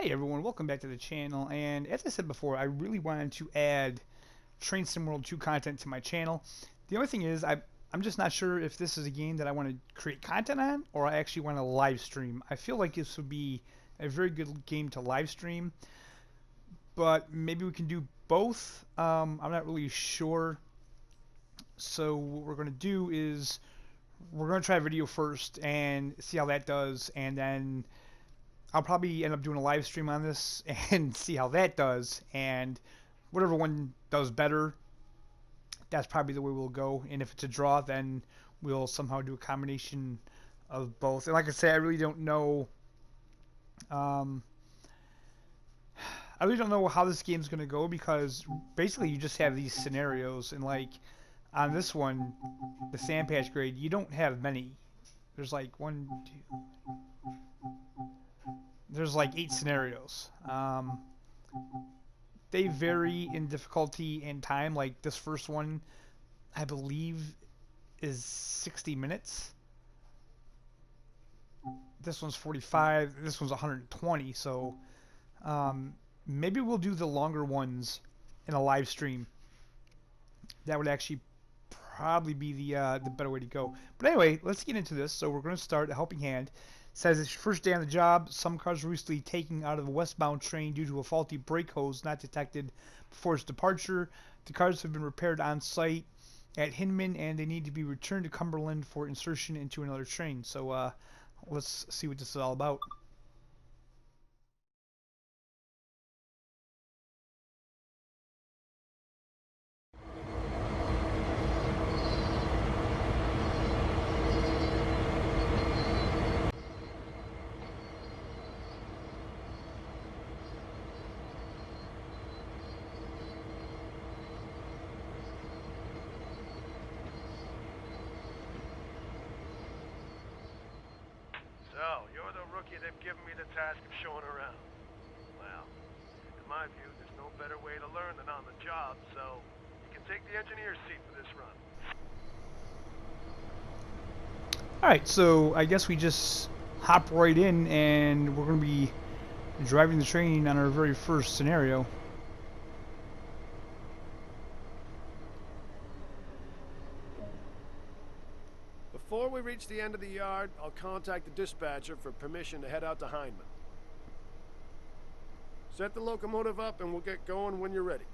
Hey everyone, welcome back to the channel. And as I said before, I really wanted to add Train Sim World 2 content to my channel. The only thing is, I'm just not sure if this is a game that I want to create content on, or I actually want to live stream. I feel like this would be a very good game to live stream, but maybe we can do both. I'm not really sure. So what we're going to do is we're going to try a video first and see how that does, and then I'll probably end up doing a live stream on this and see how that does, and whatever one does better, that's probably the way we'll go. And if it's a draw, then we'll somehow do a combination of both. And like I said, I really don't know. I really don't know how this game's gonna go, because basically you just have these scenarios, and like on this one, the sand patch grade, you don't have many. There's like one, two. There's like 8 scenarios. They vary in difficulty and time. Like this first one, I believe, is 60 minutes. This one's 45. This one's 120. So maybe we'll do the longer ones in a live stream. That would actually probably be the better way to go. But anyway, let's get into this. So we're going to start a helping hand. Says it's your first day on the job. Some cars were recently taken out of the westbound train due to a faulty brake hose not detected before its departure. The cars have been repaired on site at Hindman, and they need to be returned to Cumberland for insertion into another train. So let's see what this is all about. So, you're the rookie they've given me the task of showing around. Well, in my view, there's no better way to learn than on the job, so you can take the engineer's seat for this run. Alright, so I guess we just hop right in, and we're going to be driving the train on our very first scenario. Before we reach the end of the yard, I'll contact the dispatcher for permission to head out to Heinman. Set the locomotive up and we'll get going when you're ready.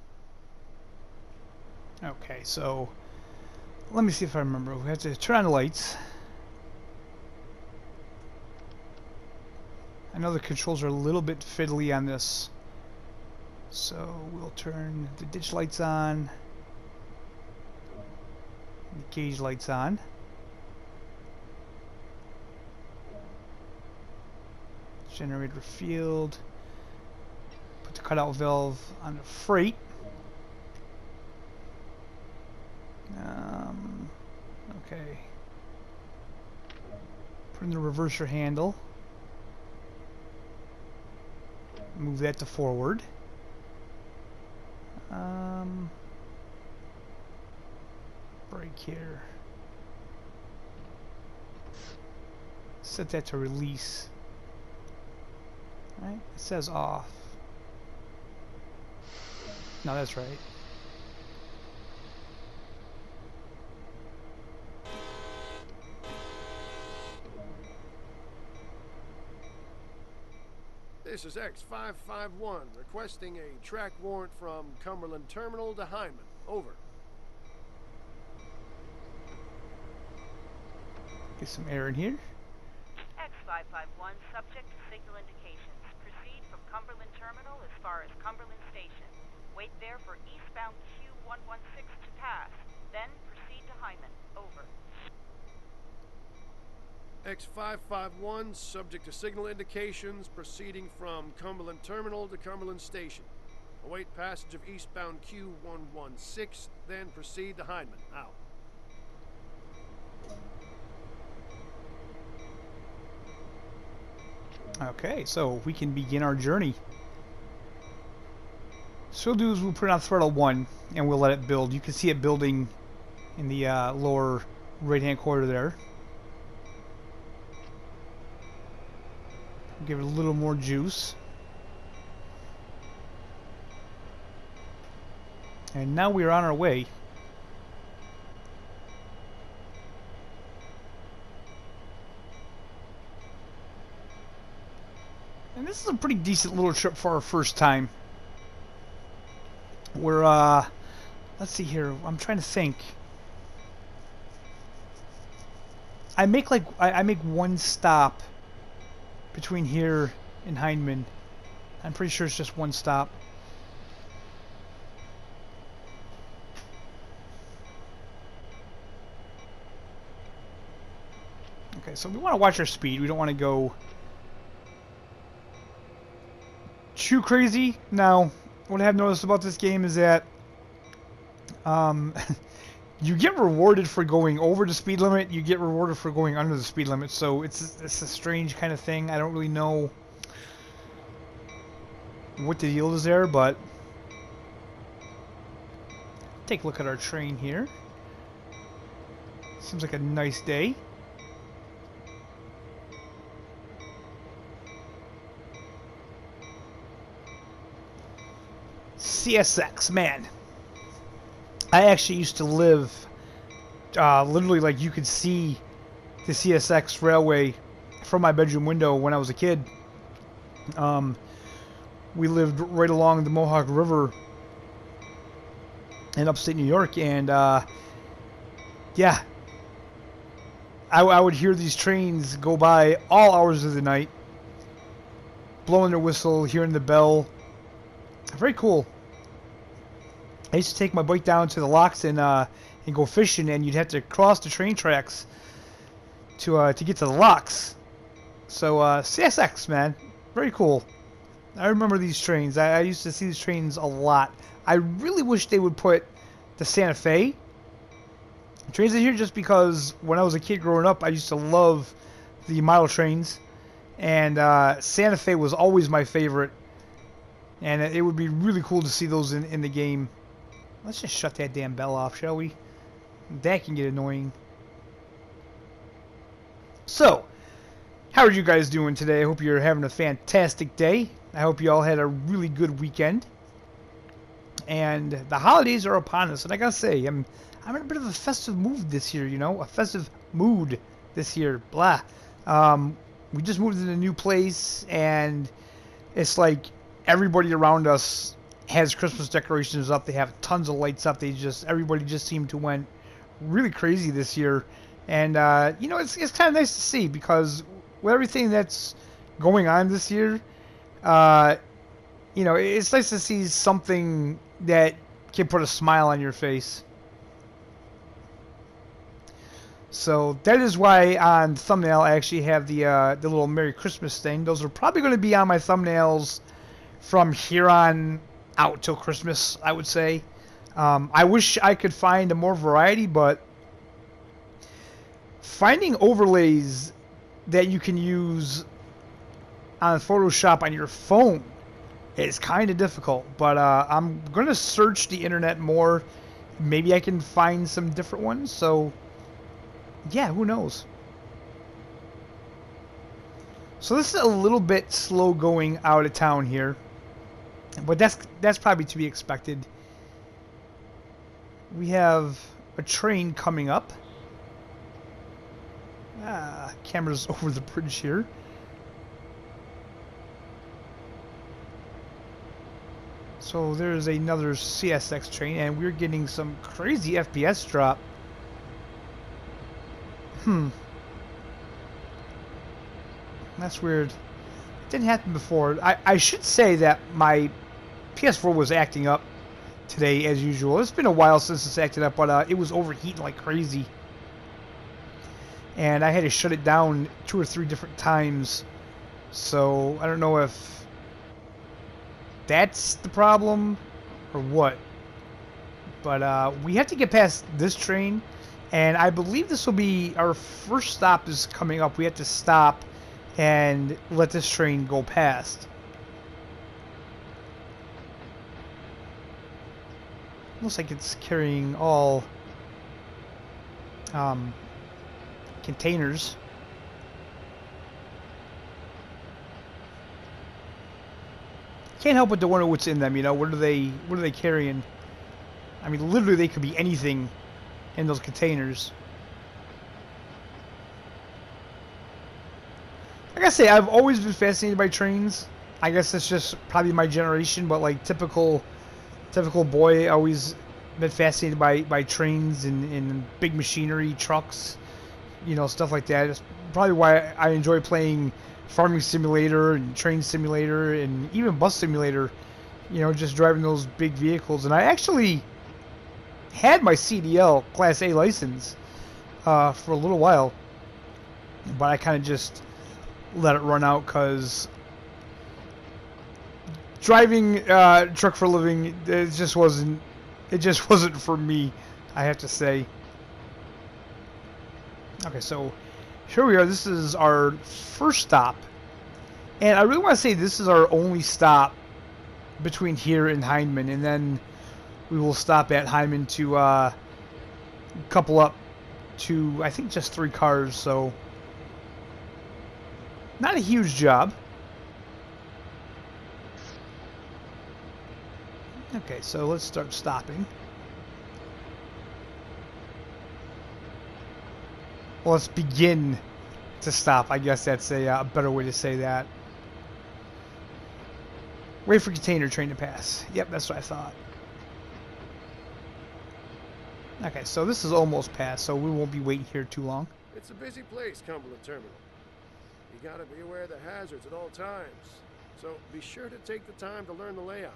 Okay, so let me see if I remember. We have to turn on the lights. I know the controls are a little bit fiddly on this, so we'll turn the ditch lights on, the gauge lights on. Generator field. Put the cutout valve on the freight. Okay. Put in the reverser handle. Move that to forward. Brake here. Set that to release. Right? It says off. No, that's right. This is X551 requesting a track warrant from Cumberland Terminal to Heinman. Over. Get some air in here. X551, subject to signal indications. Proceed from Cumberland Terminal as far as Cumberland Station. Wait there for eastbound Q116 to pass. Then proceed to Heinman. Over. X551, subject to signal indications, proceeding from Cumberland Terminal to Cumberland Station. Await passage of eastbound Q116, then proceed to Heinman. Out. Okay, so we can begin our journey. So we'll do is we'll put it on throttle 1 and we'll let it build. You can see it building in the lower right hand corner there. Give it a little more juice. And now we are on our way. And this is a pretty decent little trip for our first time. We're, let's see here. I'm trying to think. I make one stop between here and Hindman. I'm pretty sure it's just one stop. Okay, so we want to watch our speed. We don't want to go too crazy. Now, what I have noticed about this game is that you get rewarded for going over the speed limit. You get rewarded for going under the speed limit. So it's a strange kind of thing. I don't really know what the deal is there, but take a look at our train here. Seems like a nice day. CSX, man. I actually used to live literally, like, you could see the CSX railway from my bedroom window when I was a kid. We lived right along the Mohawk River in upstate New York, and yeah, I would hear these trains go by all hours of the night, blowing their whistle, hearing the bell. Very cool. I used to take my bike down to the locks and go fishing, and you'd have to cross the train tracks to get to the locks. So CSX, man, very cool. I remember these trains. I used to see these trains a lot. I really wish they would put the Santa Fe trains in here, just because when I was a kid growing up, I used to love the model trains, and Santa Fe was always my favorite. And it would be really cool to see those in the game. Let's just shut that damn bell off, shall we? That can get annoying. So, how are you guys doing today? I hope you're having a fantastic day. I hope you all had a really good weekend. And the holidays are upon us. And I gotta say, I'm in a bit of a festive mood this year, you know? A festive mood this year. Blah. We just moved into a new place, and it's like everybody around us has Christmas decorations up. They have tons of lights up. Everybody just seemed to went really crazy this year. And, you know, it's kind of nice to see, because with everything that's going on this year, you know, it's nice to see something that can put a smile on your face. So that is why on thumbnail I actually have the little Merry Christmas thing. Those are probably going to be on my thumbnails from here on out till Christmas, I would say. I wish I could find more variety, but finding overlays that you can use on Photoshop on your phone is kind of difficult. But I'm going to search the internet more. Maybe I can find some different ones. So, yeah, who knows? So this is a little bit slow going out of town here. But that's probably to be expected. We have a train coming up. Camera's over the bridge here. So there's another CSX train, and we're getting some crazy FPS drop. That's weird. It didn't happen before. I should say that my PS4 was acting up today as usual. It's been a while since it's acted up, but it was overheating like crazy. And I had to shut it down 2 or 3 different times. So I don't know if that's the problem or what. But we have to get past this train, and I believe this will be our first stop is coming up. We have to stop and let this train go past. Looks like it's carrying all containers. Can't help but to wonder what's in them. You know, what are they carrying? I mean, literally, they could be anything in those containers. Like I say, I've always been fascinated by trains. I guess it's just probably my generation, but like typical boy, always been fascinated by trains and big machinery, trucks, you know, stuff like that. It's probably why I enjoy playing Farming Simulator and Train Simulator and even Bus Simulator, you know, just driving those big vehicles. And I actually had my CDL Class A license for a little while, but I kind of just let it run out because driving truck for a living, it just wasn't for me, I have to say. Okay, so here we are. This is our first stop, and I really want to say this is our only stop between here and Hindman, and then we will stop at Heinrich to couple up to, I think, just 3 cars, so not a huge job. Okay, so let's start stopping. Well, let's begin to stop. I guess that's a better way to say that. Wait for container train to pass. Yep, that's what I thought. Okay, so this is almost past, so we won't be waiting here too long. It's a busy place, Cumberland Terminal. You gotta be aware of the hazards at all times. So be sure to take the time to learn the layout.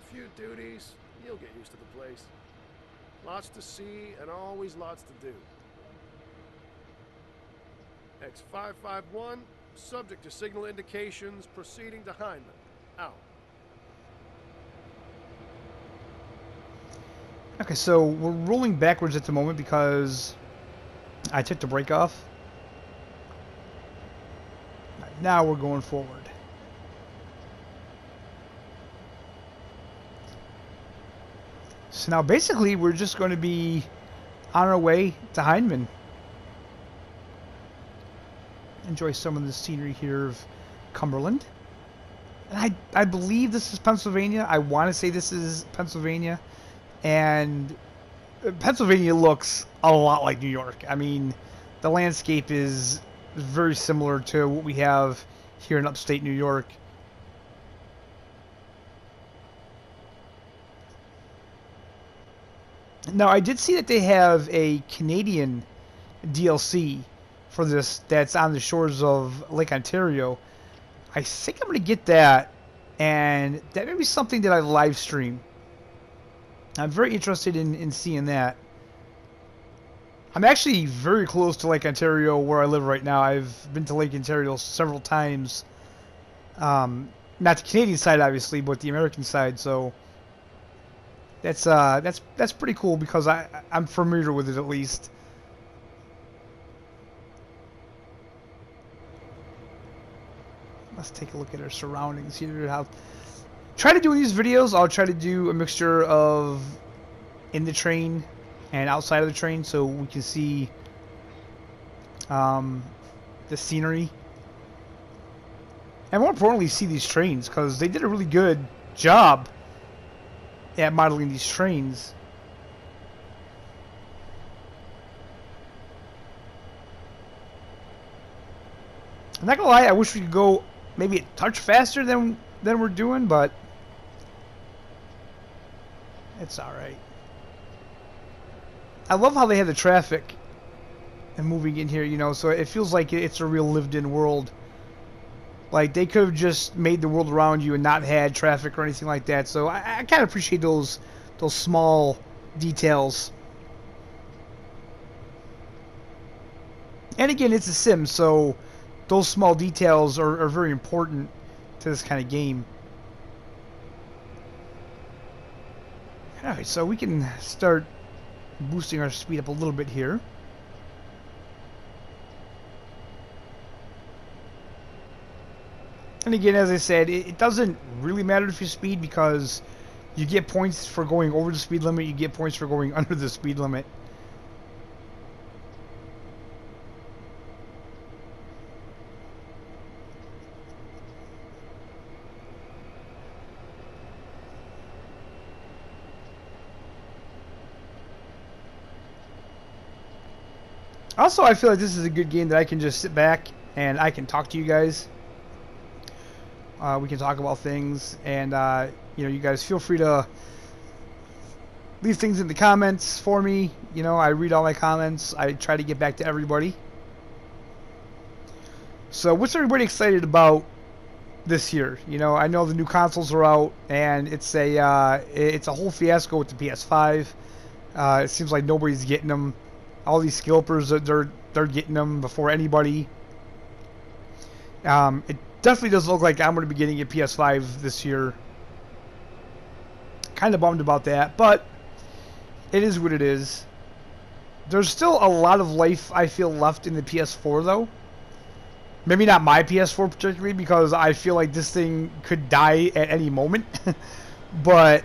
A few duties, you'll get used to the place. Lots to see and always lots to do. X551, subject to signal indications, proceeding to Heinrich. Out. Okay, so we're rolling backwards at the moment because I took the brake off. Right, now we're going forward. So now basically we're just going to be on our way to Heinman. Enjoy some of the scenery here of Cumberland. And I believe this is Pennsylvania. I want to say this is Pennsylvania. And Pennsylvania looks a lot like New York. I mean, the landscape is very similar to what we have here in upstate New York. Now, I did see that they have a Canadian DLC for this that's on the shores of Lake Ontario. I think I'm going to get that, and that may be something that I live stream. I'm very interested in seeing that. I'm actually very close to Lake Ontario where I live right now. I've been to Lake Ontario several times. Not the Canadian side, obviously, but the American side. So that's pretty cool because I'm familiar with it at least. Let's take a look at our surroundings here. How try to do these videos. I'll try to do a mixture of in the train and outside of the train so we can see the scenery. And more importantly, see these trains because they did a really good job at modeling these trains. I'm not gonna lie, I wish we could go maybe a touch faster than we're doing, but it's alright. I love how they have the traffic and moving in here, you know, so it feels like it's a real lived-in world. Like, they could have just made the world around you and not had traffic or anything like that, so I kind of appreciate those small details. And again, it's a sim, so those small details are very important to this kind of game. Alright, so we can start boosting our speed up a little bit here. And again, as I said, it doesn't really matter if you speed because you get points for going over the speed limit, you get points for going under the speed limit. Also, I feel like this is a good game that I can just sit back and I can talk to you guys. We can talk about things, and you guys feel free to leave things in the comments for me. I read all my comments. I try to get back to everybody. So, what's everybody excited about this year? I know the new consoles are out, and it's a whole fiasco with the PS5. It seems like nobody's getting them. All these scalpers, they're getting them before anybody. It definitely doesn't look like I'm going to be getting a PS5 this year. Kind of bummed about that, but it is what it is. There's still a lot of life, I feel, left in the PS4, though. Maybe not my PS4 particularly, because I feel like this thing could die at any moment. But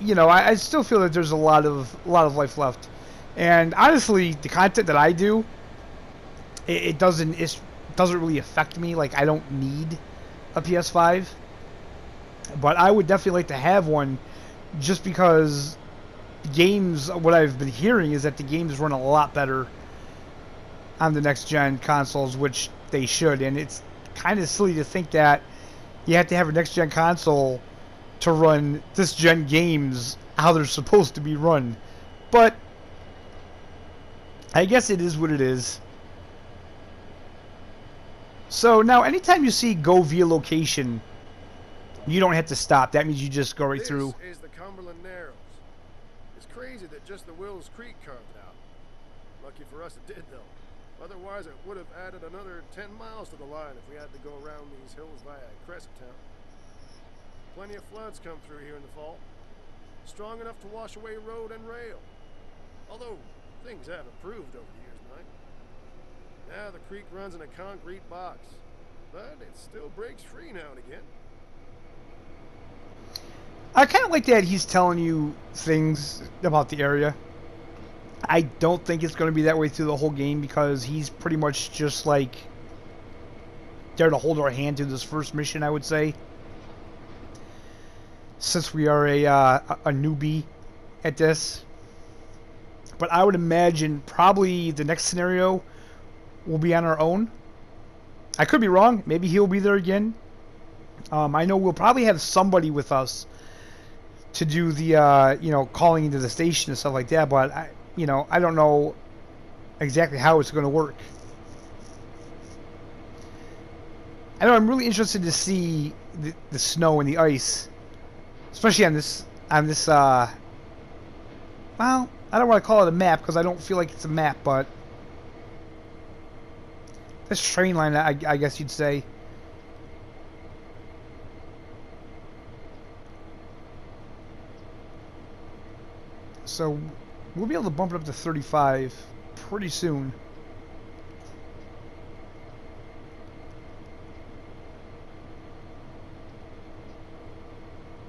I still feel that there's a lot of life left. And honestly, the content that I do, it doesn't really affect me. Like, I don't need a PS5, but I would definitely like to have one, just because games, what I've been hearing is that the games run a lot better on the next gen consoles, which they should. And it's kind of silly to think that you have to have a next gen console to run this gen games how they're supposed to be run. But I guess it is what it is. So now, anytime you see go via location, you don't have to stop. That means you just go right through. This is the Cumberland Narrows. It's crazy that just the Wills Creek carved it out. Lucky for us it did, though. Otherwise, it would have added another 10 miles to the line if we had to go around these hills via Crescent Town. Plenty of floods come through here in the fall. Strong enough to wash away road and rail. Although, things have improved over the years, Mike. Now the creek runs in a concrete box, but it still breaks free now and again. I kind of like that he's telling you things about the area. I don't think it's going to be that way through the whole game, because he's pretty much just like there to hold our hand through this first mission, I would say. Since we are a newbie at this. But I would imagine probably the next scenario will be on our own. I could be wrong. Maybe he'll be there again. I know we'll probably have somebody with us to do the, calling into the station and stuff like that. But, I don't know exactly how it's going to work. I know I'm really interested to see the snow and the ice. Especially on this, well, I don't want to call it a map, because I don't feel like it's a map, but this train line, I guess you'd say. So we'll be able to bump it up to 35 pretty soon.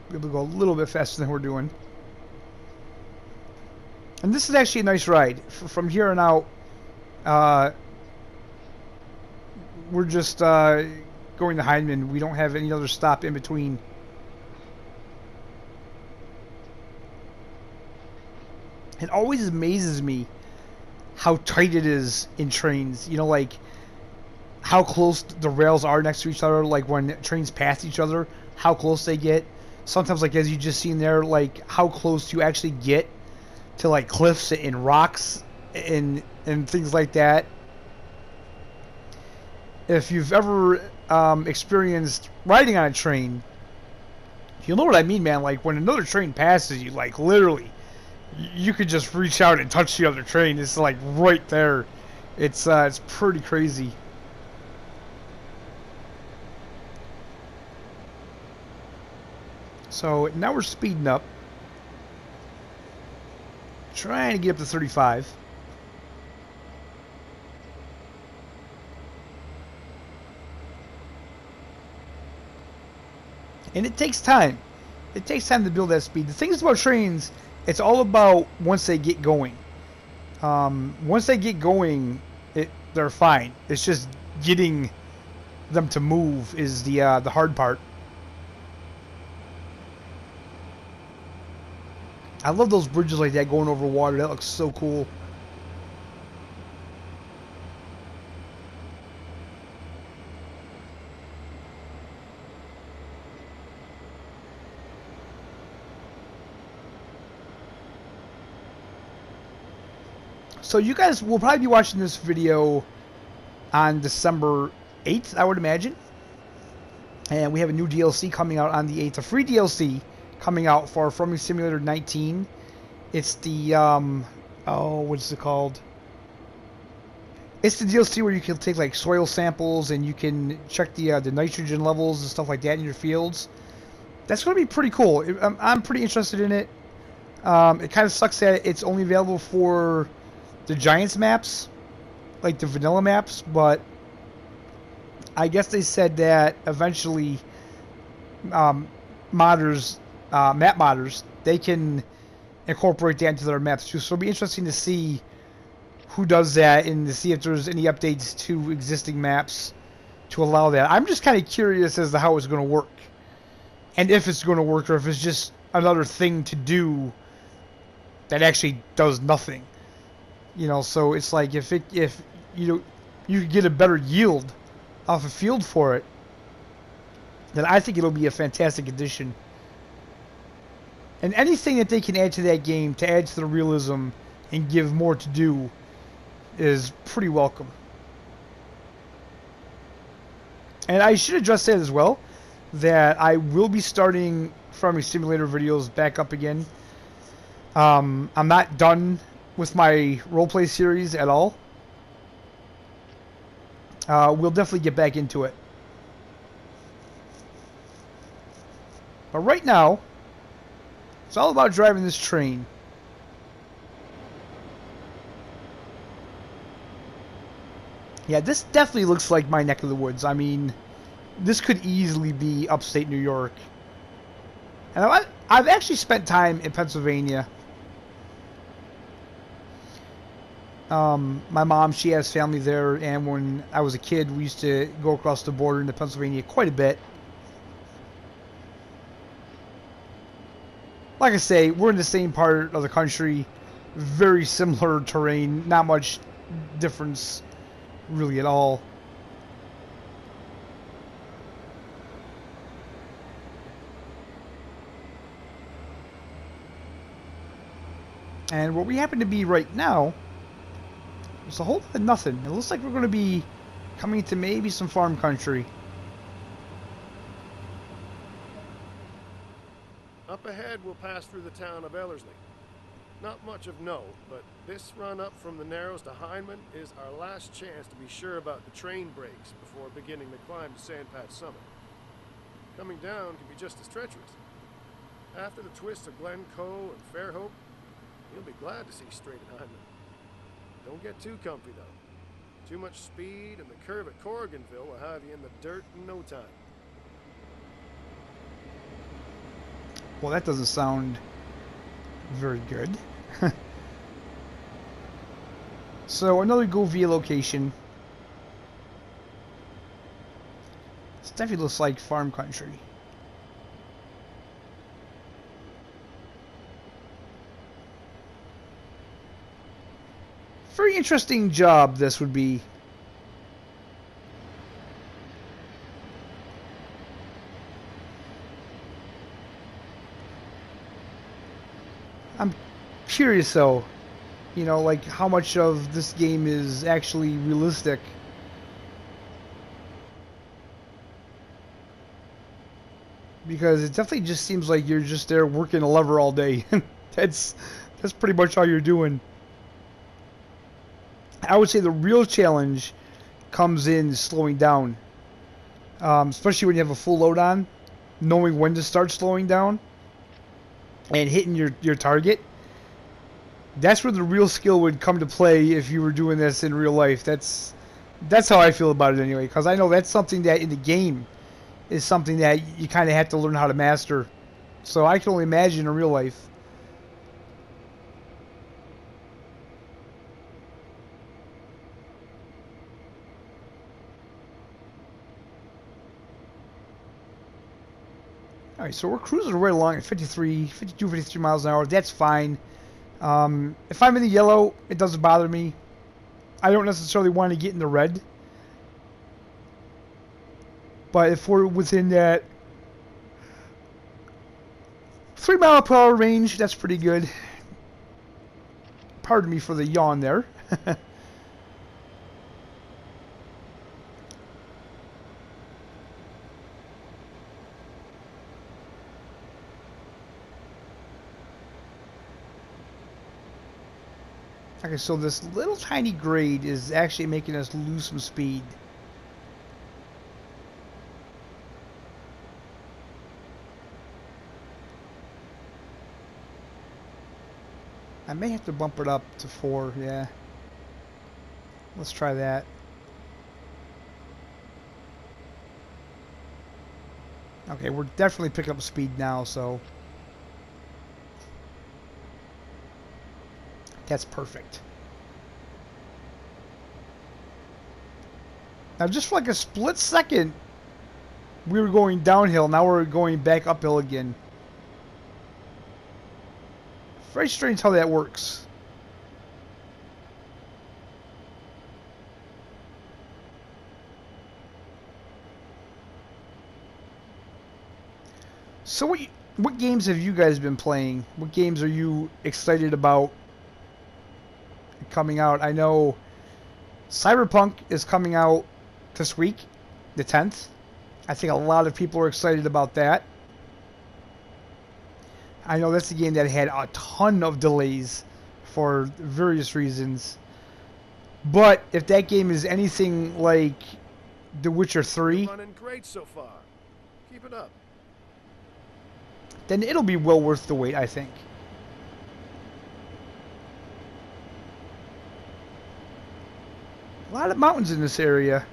Be able to go a little bit faster than we're doing. And this is actually a nice ride. From here on out, we're just going to Hindman. We don't have any other stop in between. It always amazes me how tight it is in trains. Like how close the rails are next to each other. Like when trains pass each other, how close they get. Sometimes, like as you just seen there, like how close you actually get to like cliffs and rocks and things like that. If you've ever experienced riding on a train, you'll know what I mean, man. Like when another train passes you, like literally, you could just reach out and touch the other train. It's like right there. It's pretty crazy. So now we're speeding up, trying to get up to 35. And it takes time. It takes time to build that speed. The thing is about trains, it's all about once they get going. Once they get going, they're fine. It's just getting them to move is the hard part. I love those bridges like that going over water. That looks so cool. So you guys will probably be watching this video on December 8th, I would imagine. And we have a new DLC coming out on the 8th. A free DLC coming out for Farming Simulator 19. It's the, what's it called? It's the DLC where you can take like soil samples and you can check the nitrogen levels and stuff like that in your fields. That's going to be pretty cool. I'm pretty interested in it. It kind of sucks that it's only available for the Giants maps, like the vanilla maps, but I guess they said that eventually map modders, they can incorporate that into their maps too. So it'll be interesting to see who does that and to see if there's any updates to existing maps to allow that. I'm just kind of curious as to how it's going to work, and if it's going to work, or if it's just another thing to do that actually does nothing. You know, so it's like if you could get a better yield off a field for it, then I think it'll be a fantastic addition. And anything that they can add to that game to add to the realism and give more to do is pretty welcome. And I should address that as well, that I will be starting Farming Simulator videos back up again. I'm not done with my roleplay series at all. We'll definitely get back into it. But right now, it's all about driving this train. Yeah, this definitely looks like my neck of the woods. I mean, this could easily be upstate New York. And I've actually spent time in Pennsylvania. My mom, she has family there, and when I was a kid, we used to go across the border into Pennsylvania quite a bit. Like I say, we're in the same part of the country, very similar terrain, not much difference really at all. And where we happen to be right now, there's a whole lot of nothing. It looks like we're going to be coming to maybe some farm country. Up ahead, we'll pass through the town of Ellerslie. Not much of note, but this run up from the Narrows to Heinman is our last chance to be sure about the train brakes before beginning the climb to Sandpatch Summit. Coming down can be just as treacherous. After the twists of Glen Coe and Fairhope, you'll be glad to see straight at Heinman. Don't get too comfy, though. Too much speed, and the curve at Corriganville will have you in the dirt in no time. Well, that doesn't sound very good. So, another go via location. This definitely looks like farm country. Very interesting job this would be. I'm curious though, you know, like how much of this game is actually realistic. Because it definitely just seems like you're just there working a lever all day. That's pretty much all you're doing. I would say the real challenge comes in slowing down. Especially when you have a full load on, knowing when to start slowing down and hitting your target. That's where the real skill would come to play if you were doing this in real life. That's how I feel about it anyway, because I know that's something that in the game is something that you kind of have to learn how to master. So I can only imagine in real life. Alright, so we're cruising right along at 52, 53 miles an hour. That's fine. If I'm in the yellow, it doesn't bother me. I don't necessarily want to get in the red. But if we're within that 3 mile per hour range, that's pretty good. Pardon me for the yawn there. Okay, so this little tiny grade is actually making us lose some speed. I may have to bump it up to 4, yeah. Let's try that. Okay, we're definitely picking up speed now, so that's perfect. Now, just for like a split second, we were going downhill. Now we're going back uphill again. Very strange how that works. So what games have you guys been playing? What games are you excited about coming out? I know Cyberpunk is coming out this week, the 10th. I think a lot of people are excited about that. I know that's a game that had a ton of delays for various reasons. But if that game is anything like The Witcher 3, You're running great so far. Keep it up. then it'll be well worth the wait, I think. A lot of mountains in this area.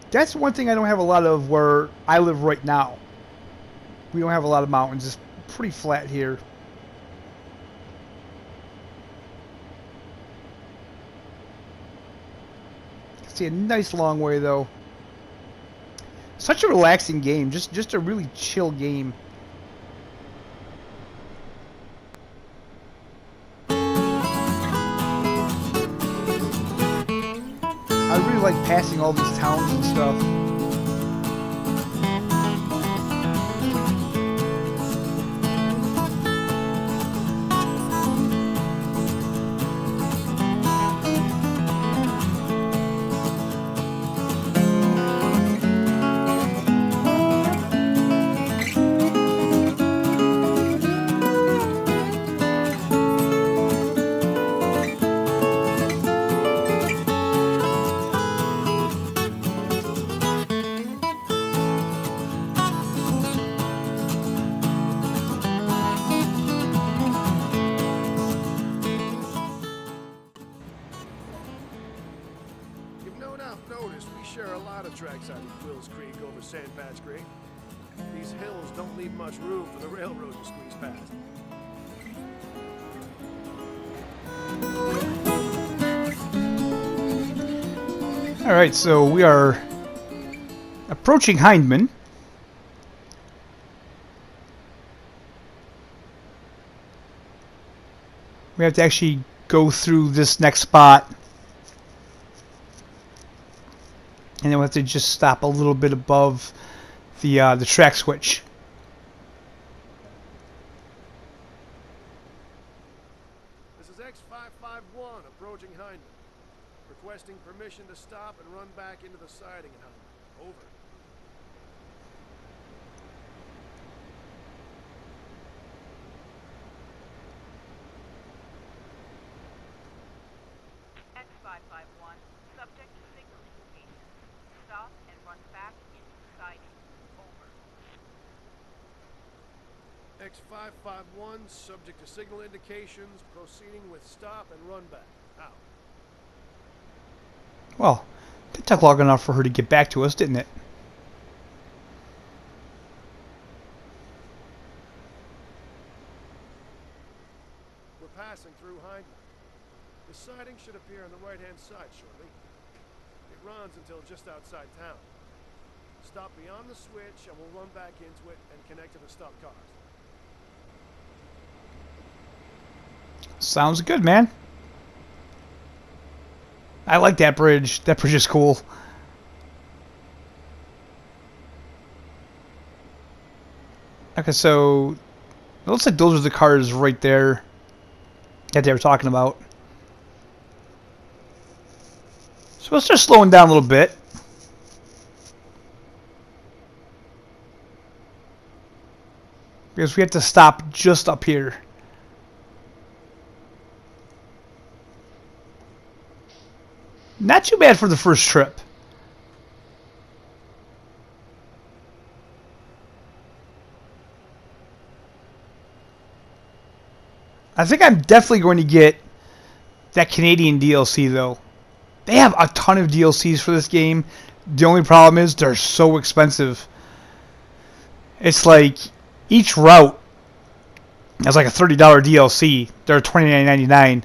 That's one thing I don't have a lot of where I live right now. We don't have a lot of mountains. It's pretty flat here. See a nice long way though. Such a relaxing game. Just a really chill game. I really like passing all these towns and stuff. Tracks out of Wills Creek over Sandpatch Creek. These hills don't leave much room for the railroad to squeeze past. Alright, so we are approaching Hindman. We have to actually go through this next spot. And then we have to just stop a little bit above the track switch. This is X551 approaching Heinrich. Requesting permission to stop and run back into the siding in Heinrich. Over. X551, subject to signal indication. Stop and run back into the siding. Over. X551, subject to signal indications, proceeding with stop and run back. Out. Well, it took long enough for her to get back to us, didn't it? We're passing through Heinrich. The siding should appear on the right-hand side shortly. It runs until just outside town. Stop beyond the switch and we'll run back into it and connect to the stopped cars. Sounds good, man. I like that bridge. That bridge is cool. Okay, so it looks like those are the cars right there that they were talking about. So let's start slowing down a little bit. Because we have to stop just up here. Not too bad for the first trip. I think I'm definitely going to get that Canadian DLC, though. They have a ton of DLCs for this game. The only problem is they're so expensive. It's like each route has like a $30 DLC. They're $29.99.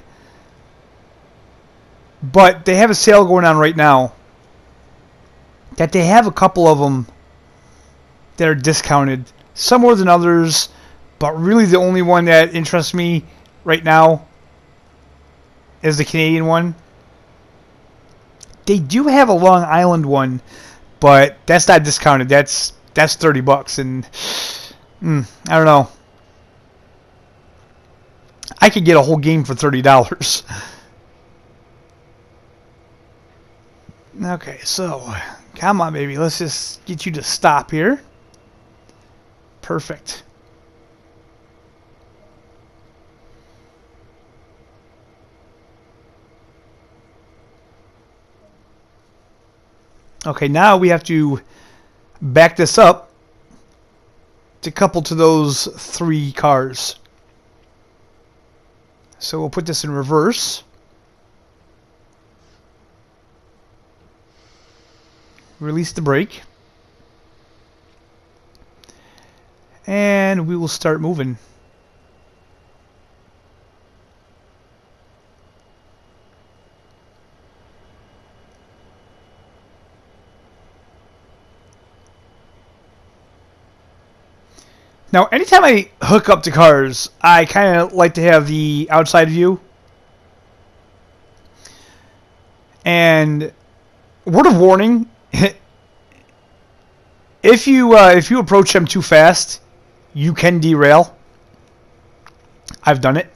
But they have a sale going on right now that they have a couple of them that are discounted. Some more than others, but really the only one that interests me right now is the Canadian one. They do have a Long Island one, but that's not discounted. That's $30, and I don't know. I could get a whole game for $30. Okay, so come on, baby. Let's just get you to stop here. Perfect. Okay, now we have to back this up to couple to those 3 cars. So we'll put this in reverse. Release the brake. And we will start moving. Now, anytime I hook up to cars, I kind of like to have the outside view. And word of warning, if you approach them too fast, you can derail. I've done it.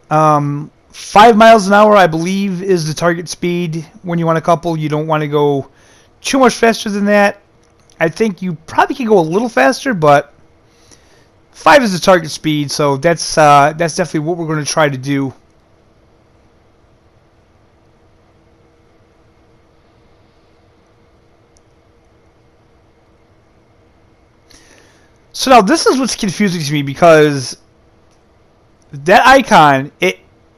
5 miles an hour, I believe, is the target speed when you want to couple. You don't want to go too much faster than that. I think you probably can go a little faster, but 5 is the target speed, so that's definitely what we're going to try to do. So now this is what's confusing to me, because that icon,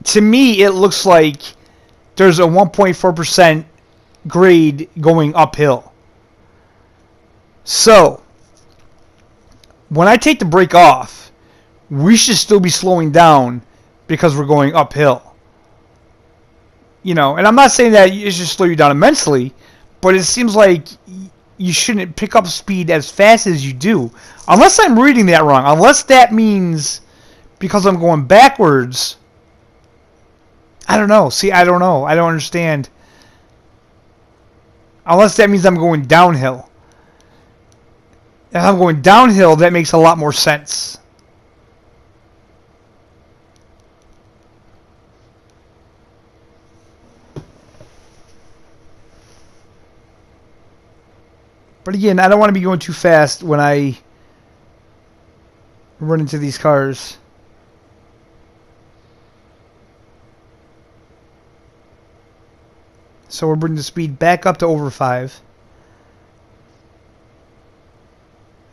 to me it looks like there's a 1.4% grade going uphill. So when I take the brake off, we should still be slowing down because we're going uphill. You know, and I'm not saying that it should slow you down immensely, but it seems like you shouldn't pick up speed as fast as you do. Unless I'm reading that wrong. Unless that means because I'm going backwards. I don't know. See, I don't know. I don't understand. Unless that means I'm going downhill. If I'm going downhill, that makes a lot more sense. But again, I don't want to be going too fast when I run into these cars. So we're bringing the speed back up to over 5.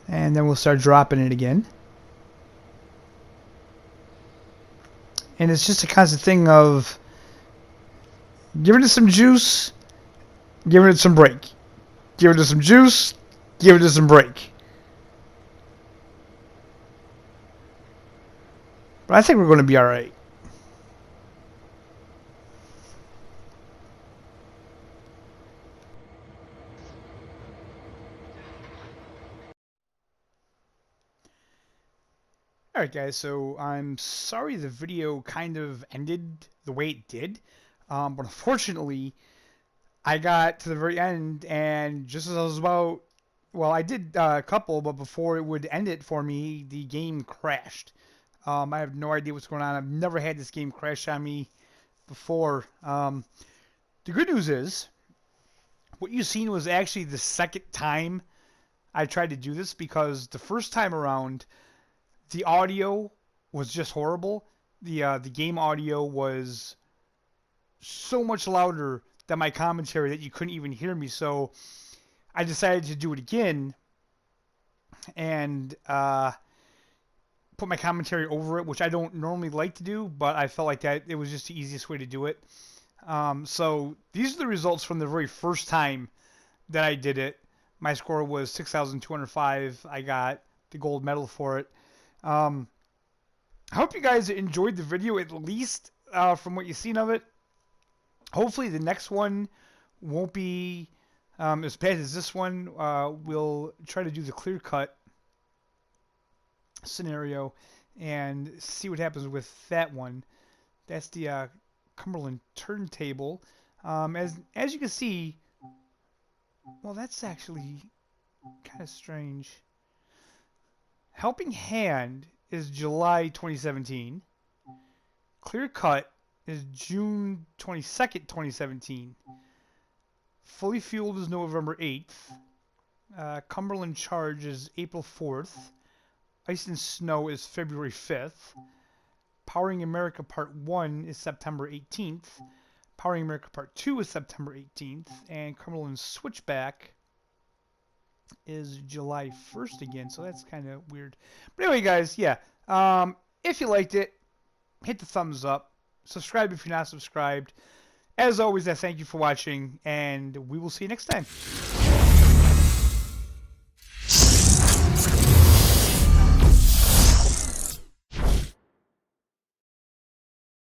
And then we'll start dropping it again. And it's just a constant thing of giving it some juice, giving it some brake. Give it some juice, give it some brake. But I think we're going to be alright. Alright guys, so I'm sorry the video kind of ended the way it did, but unfortunately I got to the very end, and just as I was about Well, I did a couple, but before it would end it for me, the game crashed. I have no idea what's going on. I've never had this game crash on me before. The good news is, what you've seen was actually the second time I tried to do this, because the first time around, the audio was just horrible. The game audio was so much louder than my commentary that you couldn't even hear me. So I decided to do it again and put my commentary over it, which I don't normally like to do, but I felt like that it was just the easiest way to do it. So these are the results from the very first time that I did it. My score was 6,205. I got the gold medal for it. I hope you guys enjoyed the video, at least from what you've seen of it. Hopefully the next one won't be as bad as this one. We'll try to do the clear cut scenario and see what happens with that one. That's the Cumberland turntable. As you can see, well, that's actually kind of strange. Helping Hand is July 2017. Clear Cut is June 22nd, 2017. Fully Fueled is November 8th. Cumberland Charge is April 4th. Ice and Snow is February 5th. Powering America Part 1 is September 18th. Powering America Part 2 is September 18th. And Cumberland Switchback is July 1st again, so that's kind of weird. But anyway, guys, yeah. If you liked it, hit the thumbs up. Subscribe if you're not subscribed. As always, I thank you for watching, and we will see you next time.